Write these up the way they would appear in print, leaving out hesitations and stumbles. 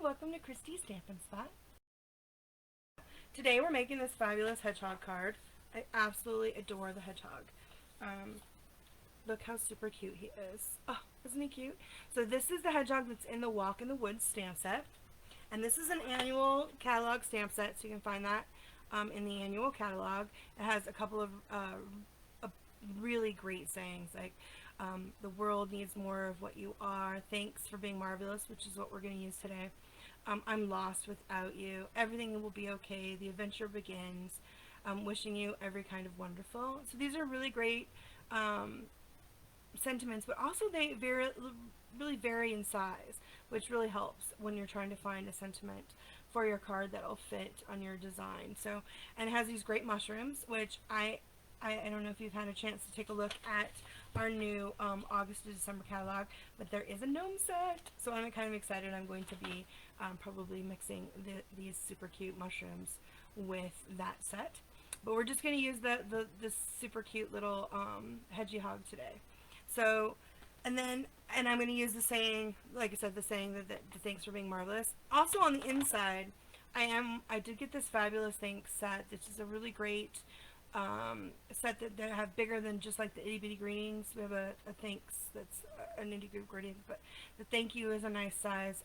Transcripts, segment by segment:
welcome to Christy's Stampin' Spot. Today we're making this fabulous hedgehog card. I absolutely adore the hedgehog. Look how super cute he is. Oh, isn't he cute? So this is the hedgehog that's in the Walk in the Woods stamp set. And this is an annual catalog stamp set, so you can find that in the annual catalog. It has a couple of really great sayings like the world needs more of what you are, thanks for being marvelous, which is what we're going to use today. I'm lost without you, everything will be okay, the adventure begins, wishing you every kind of wonderful. So these are really great sentiments, but also they really vary in size, which really helps when you're trying to find a sentiment for your card that'll fit on your design. So, and it has these great mushrooms, which I don't know if you've had a chance to take a look at our new August to December catalog, but there is a gnome set, so I'm kind of excited. I'm going to be probably mixing these super cute mushrooms with that set, but we're just going to use this super cute little hedgehog today. So, and I'm going to use the saying, like I said, the saying that the thanks for being marvelous. Also on the inside, I did get this fabulous thanks set. This is a really great set that have bigger than just like the itty bitty greetings. We have a thanks that's an itty bitty greeting, but the thank you is a nice size.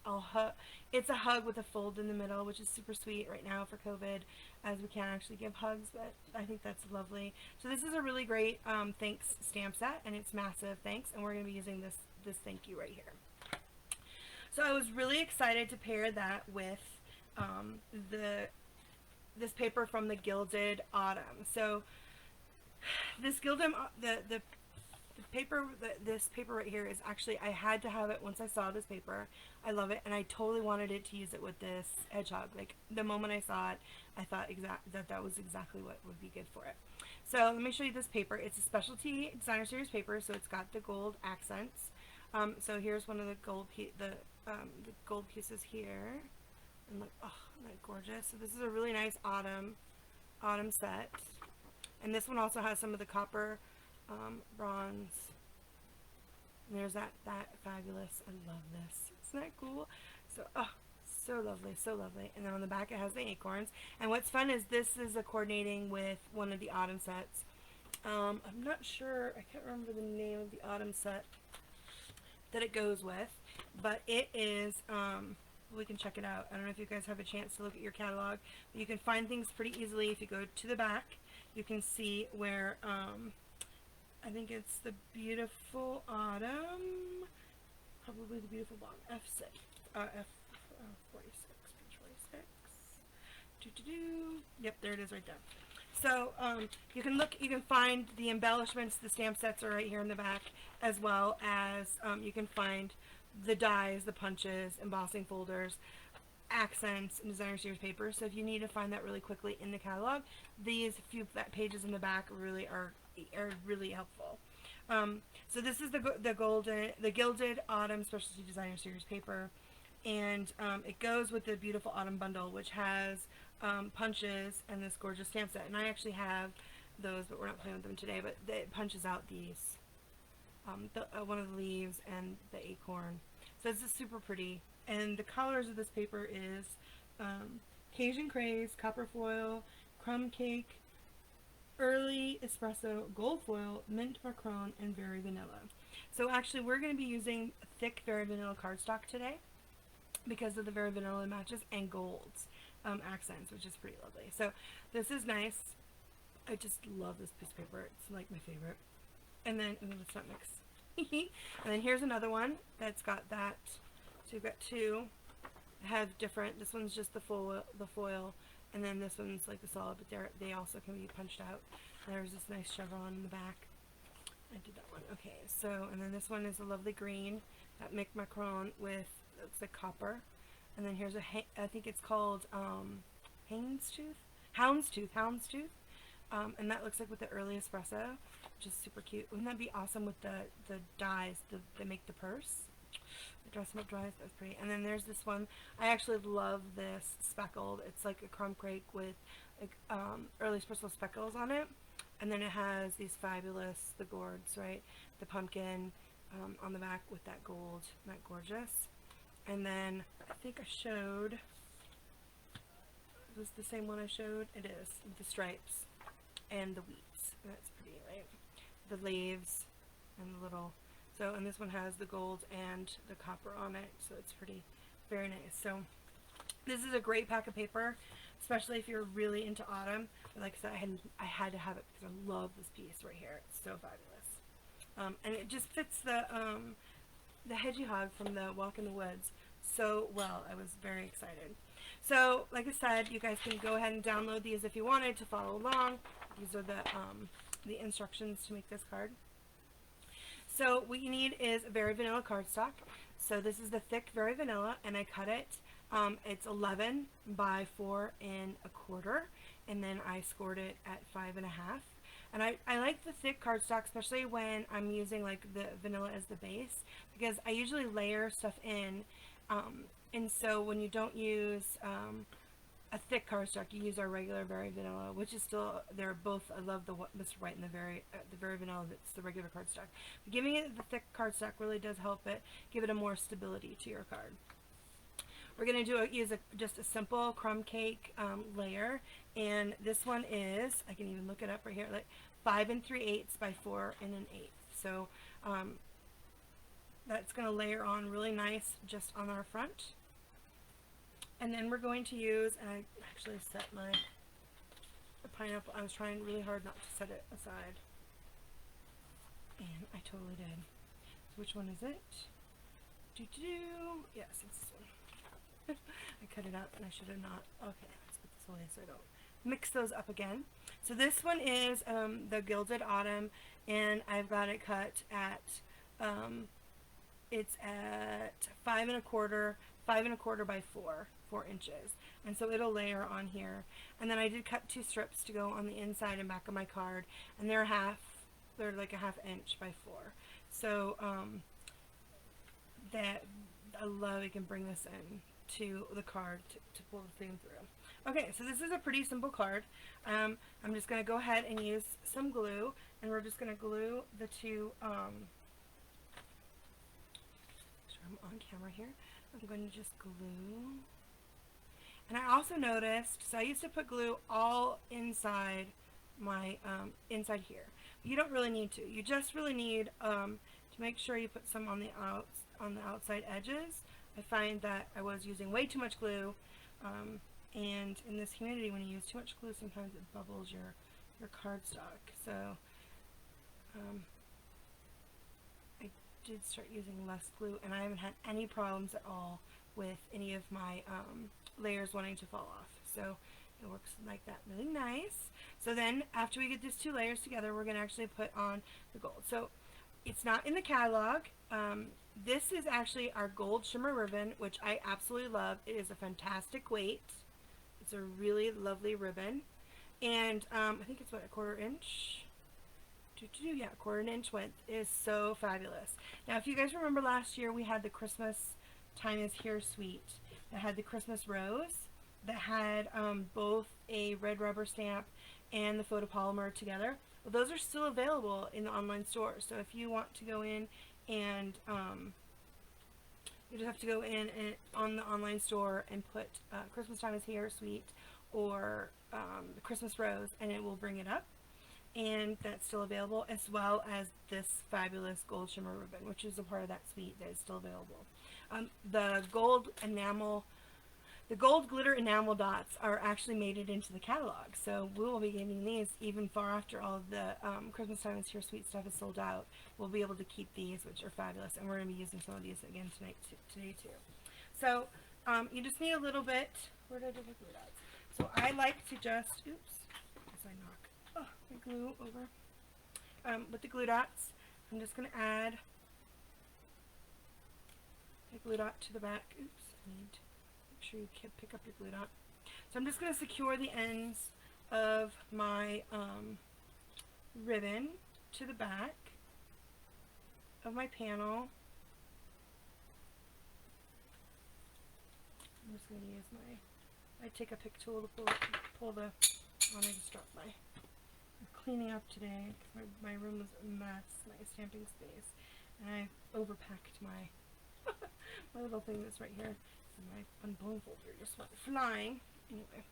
It's a hug with a fold in the middle, which is super sweet right now for COVID, as we can't actually give hugs, but I think that's lovely. So this is a really great thanks stamp set, and it's massive thanks, and we're going to be using this thank you right here. So I was really excited to pair that with this paper from the Gilded Autumn. So this Gilded the paper, this paper right here is actually, I had to have it once I saw this paper. I love it, and I totally wanted it to use it with this hedgehog. Like the moment I saw it, I thought that was exactly what would be good for it. So let me show you this paper. It's a specialty designer series paper, so it's got the gold accents. So here's one of the gold pieces here. And look, oh, isn't that gorgeous? So this is a really nice autumn set, and this one also has some of the copper, bronze. And there's that fabulous. I love this. Isn't that cool? So so lovely, so lovely. And then on the back it has the acorns. And what's fun is this is coordinating with one of the autumn sets. I'm not sure. I can't remember the name of the autumn set that it goes with, but it is. We can check it out. I don't know if you guys have a chance to look at your catalog, but you can find things pretty easily. If you go to the back, you can see where I think it's the Beautiful Autumn, probably the Beautiful Autumn, F6, F46, page 46. Yep, there it is right there. So you can find the embellishments. The stamp sets are right here in the back, as well as you can find the dies, the punches, embossing folders, accents, and designer series paper. So if you need to find that really quickly in the catalog, these few pages in the back really are really helpful. So this is the Gilded Autumn Specialty Designer Series paper, and it goes with the Beautiful Autumn bundle, which has punches and this gorgeous stamp set. And I actually have those, but we're not playing with them today. But it punches out these. One of the leaves and the acorn. So it's just super pretty. And the colors of this paper is Cajun Craze, Copper Foil, Crumb Cake, Early Espresso, Gold Foil, Mint Macron, and Very Vanilla. So actually we're going to be using thick Very Vanilla cardstock today because of the Very Vanilla matches and golds accents, which is pretty lovely. So this is nice. I just love this piece of paper. It's like my favorite. And then, let's not mix. And then here's another one that's got that. So you've got two. Have different. This one's just the foil, and then this one's like the solid. But they also can be punched out. There's this nice chevron in the back. I did that one. Okay. So, and then this one is a lovely green, that Mick Macron with, looks like copper. And then here's I think it's called Houndstooth. And that looks like with the Early Espresso, which is super cute. Wouldn't that be awesome with the dies that make the purse? The dress them up dies, that's pretty. And then there's this one. I actually love this speckled. It's like a crumb cake with like, Early Espresso speckles on it. And then it has these fabulous, the gourds, right? The pumpkin on the back with that gold. Isn't that gorgeous? And then I think I showed, was the same one I showed? It is, the stripes and the wheats. That's pretty, right? The leaves and the little, so, and this one has the gold and the copper on it, so it's pretty, very nice. So this is a great pack of paper, especially if you're really into autumn. But like I said, I had to have it because I love this piece right here. It's so fabulous. And it just fits the hedgehog from the Walk in the Woods so well. I was very excited. So like I said, you guys can go ahead and download these if you wanted to follow along. These are the instructions to make this card. So what you need is a very vanilla cardstock. So this is the thick very vanilla, and I cut it. It's 11 by 4 1/4, and then I scored it at 5 1/2. And I like the thick cardstock, especially when I'm using like the vanilla as the base, because I usually layer stuff in, and so when you don't use a thick cardstock, you use our regular very vanilla, which is still, they're both, I love Mr. White and the very vanilla, that's the regular cardstock. But giving it the thick cardstock really does help it, give it a more stability to your card. We're going to use just a simple crumb cake layer, and this one is, I can even look it up right here, like 5 3/8 by 4 1/8. So that's going to layer on really nice just on our front. And then we're going to use, and I actually set the pineapple, I was trying really hard not to set it aside, and I totally did. So which one is it? Yes, it's this one. I cut it out and I should have not. Okay, let's put this away so I don't mix those up again. So this one is the Gilded Autumn, and I've got it cut at, it's at 5 1/4 by 4 inches, and so it'll layer on here. And then I did cut 2 strips to go on the inside and back of my card, and they're like a 1/2 inch by 4. So that I love, you can bring this in to the card to pull the thing through. Okay, so this is a pretty simple card. I'm just going to go ahead and use some glue, and we're just going to glue the two, I'm on camera here. I'm going to just glue. And I also noticed, so I used to put glue all inside my, inside here. You don't really need to. You just really need to make sure you put some on the outside edges. I find that I was using way too much glue, and in this humidity, when you use too much glue, sometimes it bubbles your cardstock. So I did start using less glue, and I haven't had any problems at all with any of my layers wanting to fall off. So it works like that really nice. So then after we get these 2 layers together, we're going to actually put on the gold. So it's not in the catalog. This is actually our gold shimmer ribbon, which I absolutely love. It is a fantastic weight. It's a really lovely ribbon, and I think it's what, 1/4 inch? Yeah, 1/4 inch width. Is so fabulous. Now, if you guys remember last year, we had the Christmas Time is Here suite that had the Christmas rose, that had both a red rubber stamp and the photopolymer together. Well, those are still available in the online store. So if you want to go in and you just have to go in and on the online store and put Christmas Time is Here suite or the Christmas rose, and it will bring it up. And that's still available, as well as this fabulous gold shimmer ribbon, which is a part of that suite that is still available. The gold glitter enamel dots are actually made it into the catalog, so we will be getting these even far after all of the Christmas Time is Here suite stuff is sold out. We'll be able to keep these, which are fabulous, and we're going to be using some of these again today too. So you just need a little bit. Where did I do the glue dots? So I like to just, oops, as I knock my glue over. With the glue dots, I'm just going to add a glue dot to the back. Oops, I need to make sure you can pick up your glue dot. So I'm just going to secure the ends of my ribbon to the back of my panel. I'm just going to use I take a pick tool to pull the, I just dropped I'm cleaning up today. My room was a mess, my stamping space, and I overpacked my my little thing that's right here. And my unblown folder just went flying. Anyway,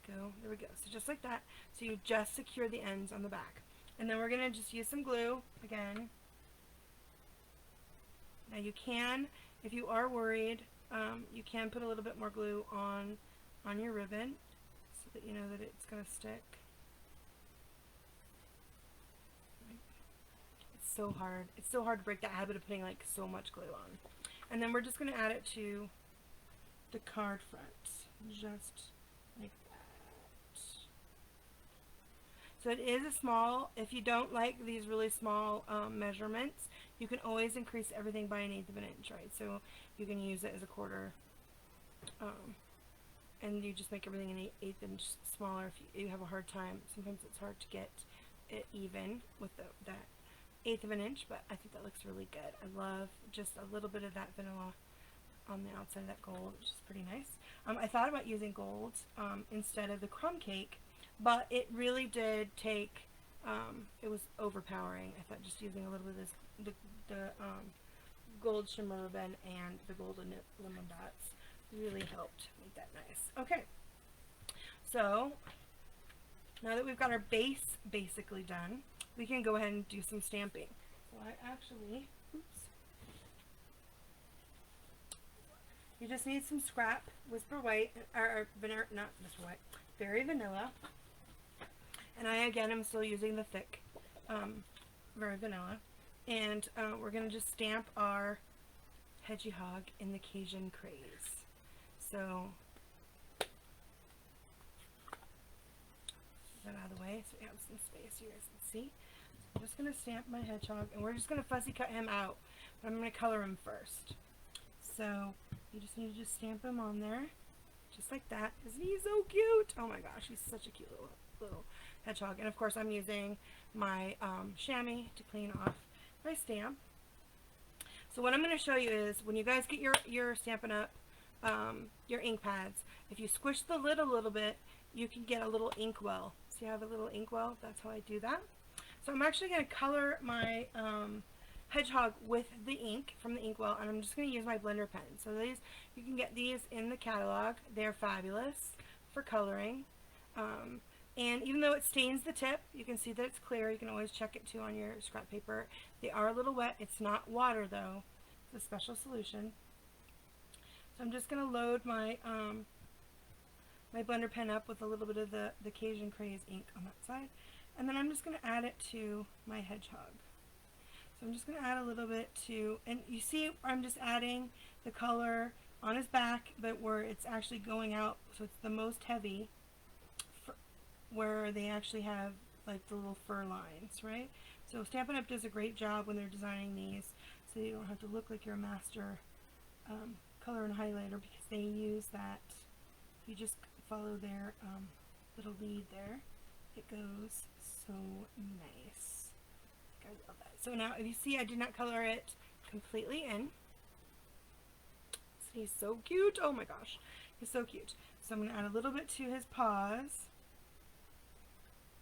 there we go. So just like that. So you just secure the ends on the back. And then we're going to just use some glue again. Now you can, if you are worried, you can put a little bit more glue on your ribbon so that you know that it's going to stick. It's so hard. It's so hard to break that habit of putting like so much glue on. And then we're just going to add it to the card front, just like that. So it is a small. If you don't like these really small measurements, you can always increase everything by 1/8 of an inch, right? So you can use it as a quarter, and you just make everything an 1/8 inch smaller if you have a hard time. Sometimes it's hard to get it even with that 1/8 of an inch, but I think that looks really good. I love just a little bit of that vanilla on the outside of that gold, which is pretty nice. I thought about using gold instead of the Crumb Cake, but it really did take, it was overpowering. I thought just using a little bit of this, the gold shimmer ribbon and the golden lemon dots really helped make that nice. Okay, so now that we've got our base basically done, we can go ahead and do some stamping. So I actually, you just need some scrap Whisper White, or not Whisper White, Berry Vanilla. And I again am still using the thick Berry Vanilla. And we're going to just stamp our hedgehog in the Cajun Craze. So, get that out of the way so we have some space you guys can see. So I'm just going to stamp my hedgehog, and we're just going to fussy cut him out. But I'm going to color him first. So, you just need to just stamp him on there, just like that. Isn't he so cute? Oh my gosh, he's such a cute little hedgehog. And of course I'm using my chamois to clean off my stamp. So what I'm going to show you is when you guys get your Stampin' Up! Your ink pads, if you squish the lid a little bit, you can get a little ink well. See, I have a little ink well. That's how I do that. So I'm actually going to color my hedgehog with the ink from the inkwell, and I'm just going to use my blender pen. So these, you can get these in the catalog. They're fabulous for coloring. And even though it stains the tip, you can see that it's clear. You can always check it too on your scrap paper. They are a little wet. It's not water though. It's a special solution. So I'm just going to load my my blender pen up with a little bit of the Cajun Craze ink on that side. And then I'm just going to add it to my hedgehog. So I'm just going to add a little bit to, and you see I'm just adding the color on his back, but where it's actually going out, so it's the most heavy, where they actually have like the little fur lines, right? So Stampin' Up! Does a great job when they're designing these, so you don't have to look like you're a master color and highlighter, because they use that. You just follow their little lead there. It goes so nice. I love that. So now, if you see, I did not color it completely in. He's so cute. Oh my gosh, he's so cute. So I'm going to add a little bit to his paws,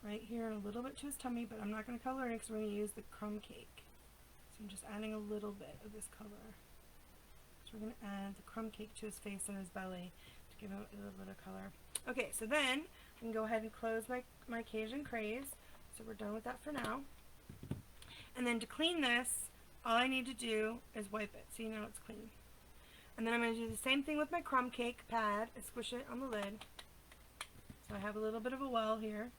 right here, and a little bit to his tummy, but I'm not going to color it because we're going to use the Crumb Cake. So I'm just adding a little bit of this color. So we're going to add the Crumb Cake to his face and his belly to give him a little bit of color. Okay, so then I can go ahead and close my Cajun Craze. So we're done with that for now. And then to clean this, all I need to do is wipe it so you know it's clean. And then I'm going to do the same thing with my Crumb Cake pad and squish it on the lid. So I have a little bit of a well here.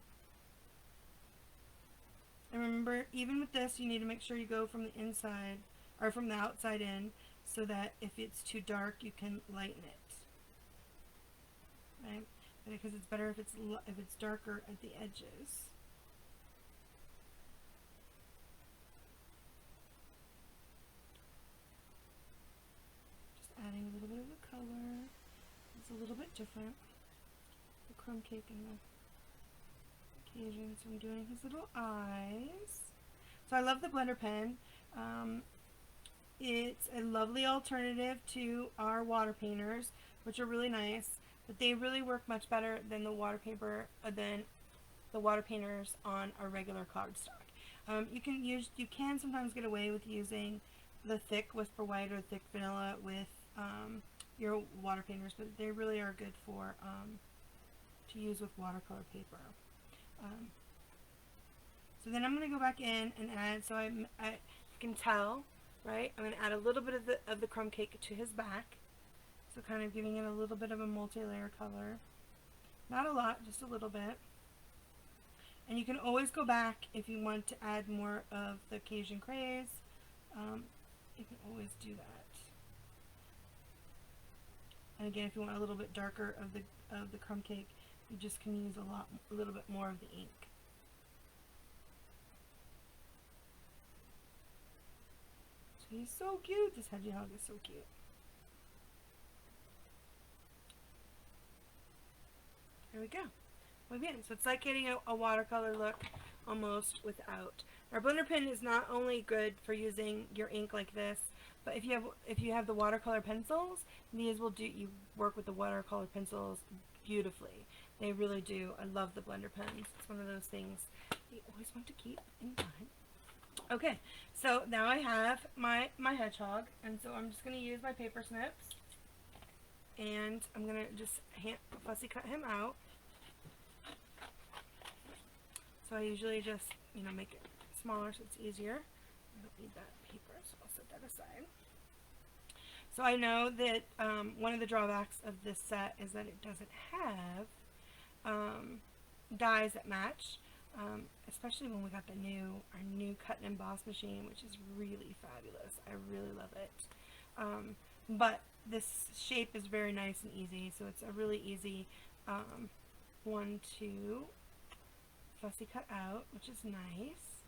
And remember, even with this, you need to make sure you go from the inside, or from the outside in, so that if it's too dark, you can lighten it. Right? Because it's better if it's darker at the edges. Adding a little bit of the color. It's a little bit different. The Crumb Cake and the Cajun. So I'm doing his little eyes. So I love the blender pen. It's a lovely alternative to our water painters, which are really nice, but they really work much better than the water paper than the water painters on a regular cardstock. You can sometimes get away with using the thick Whisper White or thick vanilla with your water painters, but they really are good for to use with watercolor paper. So then I'm going to go back in and add, so I can tell, right, I'm going to add a little bit of the crumb cake to his back, so kind of giving it a little bit of a multi-layer color. Not a lot, just a little bit. And you can always go back if you want to add more of the Cajun craze. You can always do that. And again, if you want a little bit darker of the crumb cake, you just can use a little bit more of the ink. So he's so cute. This hedgehog is so cute. There we go. Muy bien. So it's like getting a watercolor look almost without. Our blender pen is not only good for using your ink like this, but if you have the watercolor pencils, these will work with the watercolor pencils beautifully. They really do. I love the blender pens. It's one of those things you always want to keep in mind. Okay, so now I have my hedgehog, and so I'm just going to use my paper snips, and I'm going to just fussy cut him out. So I usually just, make it smaller so it's easier. I don't need that paper, so I'll set that aside. So I know that one of the drawbacks of this set is that it doesn't have dies that match, especially when we got our new cut and emboss machine, which is really fabulous. I really love it. But this shape is very nice and easy, so it's a really easy one to fussy cut out, which is nice.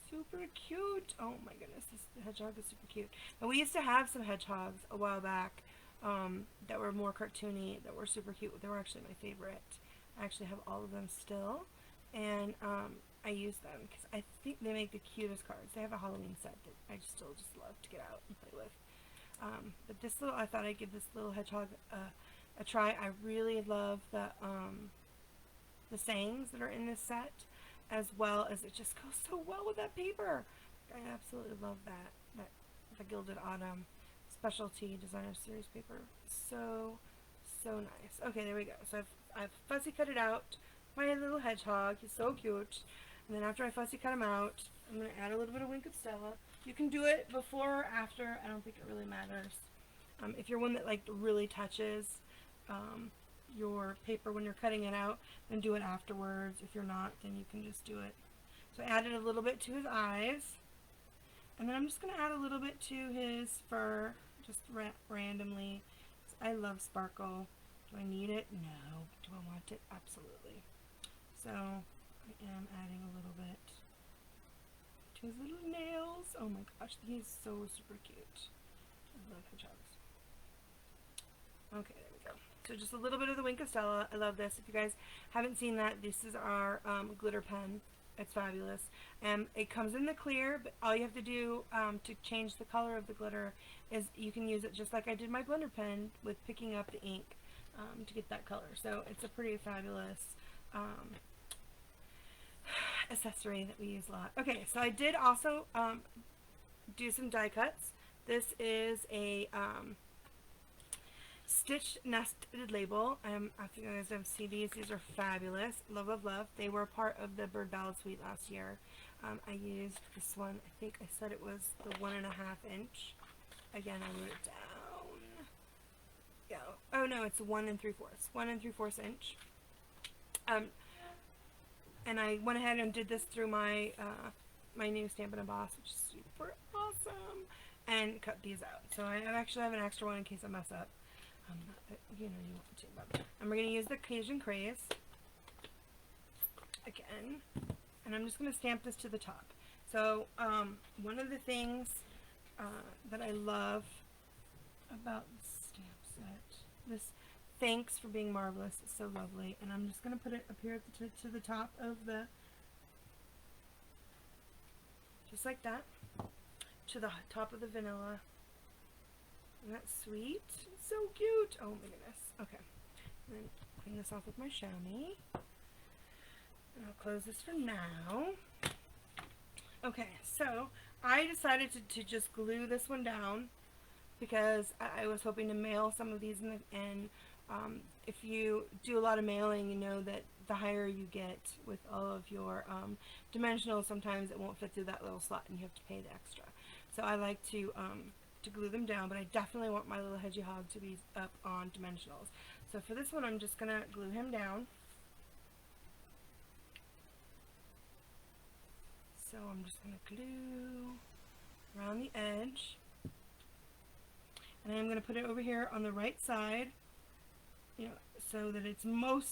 Super cute. Oh my goodness, this hedgehog is super cute. And we used to have some hedgehogs a while back that were more cartoony, that were super cute. They were actually my favorite. I actually have all of them still, and I use them because I think they make the cutest cards. They have a Halloween set that I still just love to get out and play with. But this I thought I'd give this little hedgehog a try. I really love the sayings that are in this set, as well as it just goes so well with that paper. I absolutely love that the Gilded Autumn Specialty Designer Series paper. So nice. Okay, there we go. So I've fussy cut it out. My little hedgehog, he's so cute. And then after I fussy cut him out, I'm going to add a little bit of Wink of Stella. You can do it before or after. I don't think it really matters. If you're one that really touches your paper when you're cutting it out, then do it afterwards. If you're not, then you can just do it. So I added a little bit to his eyes, and then I'm just going to add a little bit to his fur, just randomly. I love sparkle. Do I need it? No. Do I want it? Absolutely. So I am adding a little bit to his little nails. Oh my gosh, he's so super cute. I love hedgehogs. Okay, there we go. So just a little bit of the Wink of Stella. I love this. If you guys haven't seen that, this is our glitter pen. It's fabulous. It comes in the clear, but all you have to do to change the color of the glitter is you can use it just like I did my blender pen with picking up the ink to get that color. So it's a pretty fabulous accessory that we use a lot. Okay, so I did also do some die cuts. This is a stitched nested label. If you guys have seen these are fabulous. Love, love, love. They were part of the Bird Ballad Suite last year. I used this one. I think I said it was the 1.5 inch. Again, I wrote it down. Yeah. Oh no, it's 1 3/4. 1 3/4 inch. And I went ahead and did this through my my new Stampin' Emboss, which is super awesome, and cut these out. So I actually have an extra one in case I mess up. You want to, but I'm going to use the Cajun Craze again, and I'm just going to stamp this to the top. So one of the things that I love about this stamp set, this thanks for being marvelous, it's so lovely, and I'm just going to put it up here at to the top of the, just like that, to the top of the vanilla. Isn't that sweet? It's so cute. Oh my goodness. Okay. And then clean this off with my chamois. And I'll close this for now. Okay, so I decided to just glue this one down because I was hoping to mail some of these and if you do a lot of mailing, you know that the higher you get with all of your dimensionals, sometimes it won't fit through that little slot and you have to pay the extra. So I like to glue them down, but I definitely want my little hedgehog to be up on dimensionals. So for this one, I'm just going to glue him down. So I'm just going to glue around the edge. And I'm going to put it over here on the right side, you know, so that it's so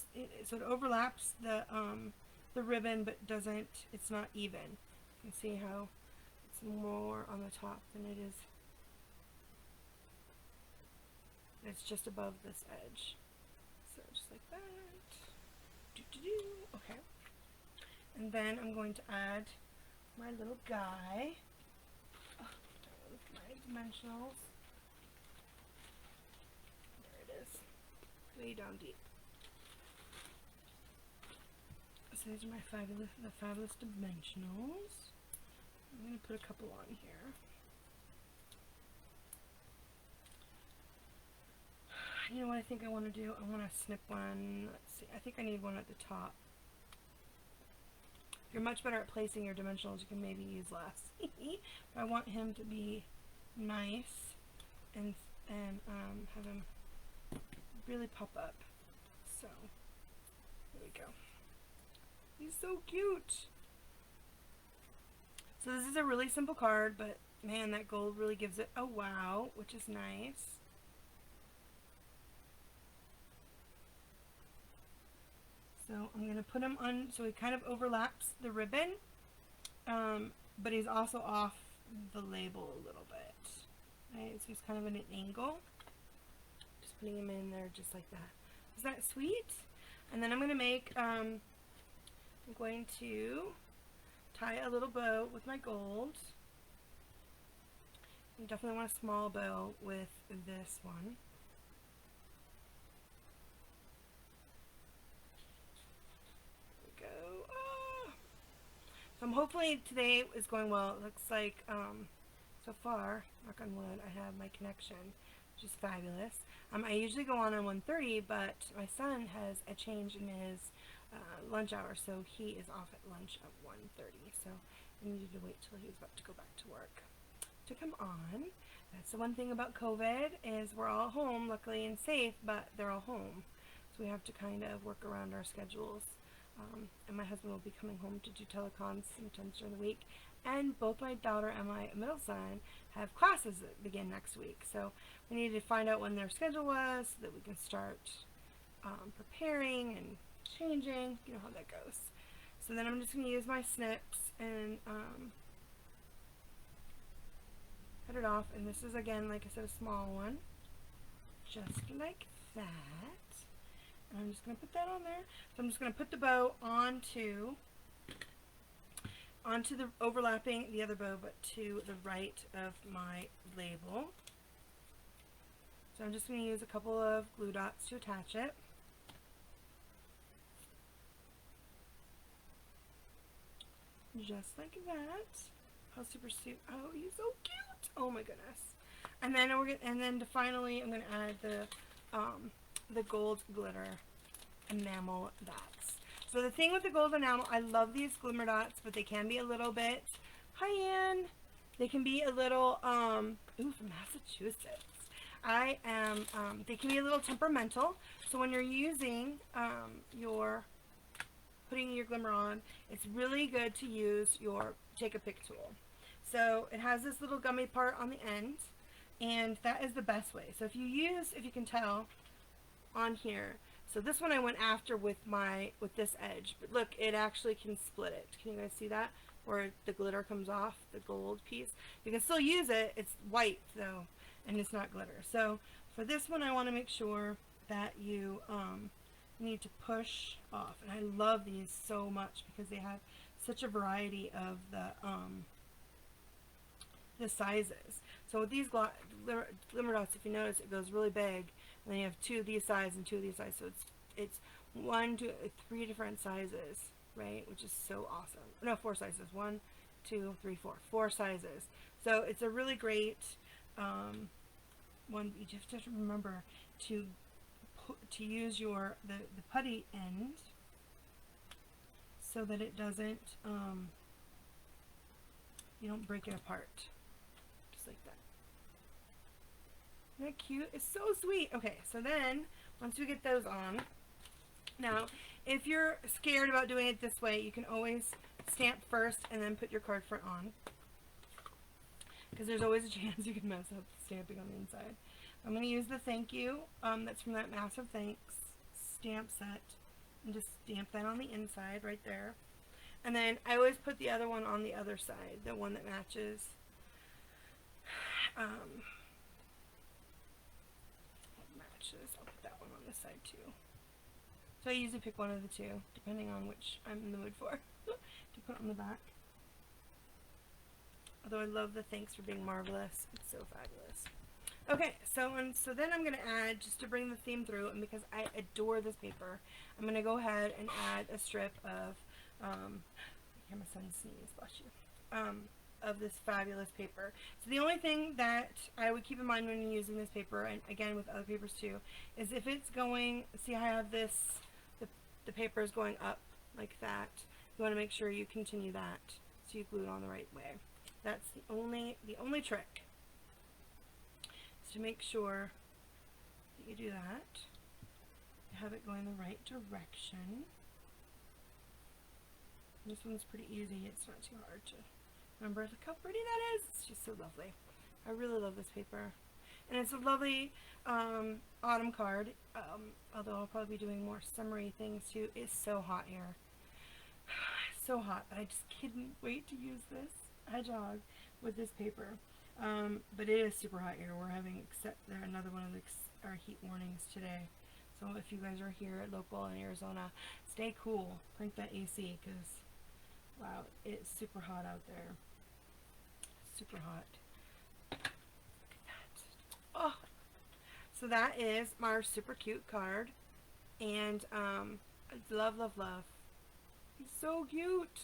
it overlaps the ribbon, but it's not even. You can see how it's more on the top than it is. It's just above this edge. So just like that. Okay. And then I'm going to add my little guy. With my dimensionals. There it is. Way down deep. So these are my fabulous dimensionals. I'm going to put a couple on here. You know what I think I want to do? I want to snip one. Let's see. I think I need one at the top. If you're much better at placing your dimensionals, you can maybe use less. But I want him to be nice and have him really pop up. So there we go. He's so cute. So this is a really simple card, but man, that gold really gives it a wow, which is nice. So I'm going to put him on, so he kind of overlaps the ribbon, but he's also off the label a little bit. Right, so he's kind of at an angle. Just putting him in there just like that. Is that sweet? And then I'm going to make, I'm going to tie a little bow with my gold. You definitely want a small bow with this one. So hopefully today is going well. It looks like so far, knock on wood, I have my connection, which is fabulous. I usually go on 1:30, but my son has a change in his lunch hour, so he is off at lunch at 1:30. So I needed to wait till he was about to go back to work to come on. That's the one thing about COVID is we're all home, luckily and safe, but they're all home. So we have to kind of work around our schedules. And my husband will be coming home to do telecons sometimes during the week. And both my daughter and my middle son have classes that begin next week. So we needed to find out when their schedule was so that we can start preparing and changing. You know how that goes. So then I'm just going to use my snips and cut it off. And this is, again, like I said, a small one. Just like that. And I'm just going to put that on there. So I'm just going to put the bow onto the overlapping the other bow, but to the right of my label. So I'm just going to use a couple of glue dots to attach it. Just like that. How super cute. Oh, he's so cute. Oh my goodness. And then finally I'm going to add the gold glitter enamel dots. So the thing with the gold enamel, I love these glimmer dots, but they can be a little bit, hi Ann, they can be a little, ooh, from Massachusetts. They can be a little temperamental. So when you're using putting your glimmer on, it's really good to use your take a pick tool. So it has this little gummy part on the end, and that is the best way. So if you can tell, on here. So this one I went after with this edge, but look, it actually can split it. Can you guys see that? Where the glitter comes off, the gold piece. You can still use it. It's white though, and it's not glitter. So for this one, I want to make sure that you need to push off. And I love these so much because they have such a variety of the sizes. So with these glimmer dots, if you notice, it goes really big. And then you have two of these sizes and two of these sizes. So it's 1, 2, 3 different sizes, right? Which is so awesome. No, 4 sizes. 1, 2, 3, 4. 4 sizes. So it's a really great one, you just have to remember to use your the putty end so that it doesn't you don't break it apart, just like that. Isn't that cute? It's so sweet. Okay, so then once we get those on, now if you're scared about doing it this way, you can always stamp first and then put your card front on, because there's always a chance you can mess up stamping on the inside. I'm going to use the thank you that's from that Massive Thanks stamp set, and just stamp that on the inside right there. And then I always put the other one on the other side, the one that matches. I'll put that one on this side too. So I usually pick one of the two, depending on which I'm in the mood for, to put on the back. Although I love the thanks for being marvelous. It's so fabulous. Okay, so then I'm going to add, just to bring the theme through, and because I adore this paper, I'm going to go ahead and add a strip of, I hear my son sneeze, bless you, of this fabulous paper. So the only thing that I would keep in mind when you're using this paper, and again with other papers too, is if it's going, see how I have this, the paper is going up like that, you want to make sure you continue that so you glue it on the right way. That's the only trick, is to make sure that you do that. You have it going the right direction. And this one's pretty easy, it's not too hard to remember. Look how pretty that is. It's just so lovely. I really love this paper. And it's a lovely autumn card, although I'll probably be doing more summery things too. It's so hot here. So hot, but I just couldn't wait to use this hedgehog with this paper. But it is super hot here. We're having another one of our heat warnings today. So if you guys are here at local in Arizona, stay cool. Crank that AC, because wow, it's super hot out there. Super hot. Look at that. Oh, so that is my super cute card, and love, love, love. It's so cute,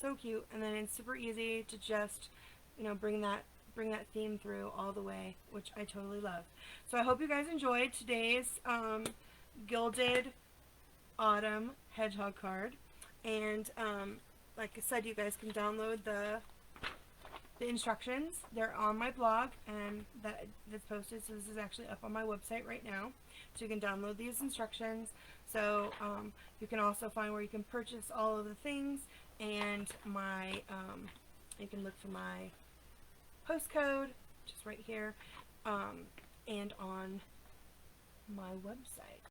so cute. And then it's super easy to just, you know, bring that theme through all the way, which I totally love. So I hope you guys enjoyed today's Gilded Autumn Hedgehog card, and like I said, you guys can download the instructions. They're on my blog, and that's posted, so this is actually up on my website right now, so you can download these instructions. So you can also find where you can purchase all of the things, and you can look for my postcode just right here, and on my website.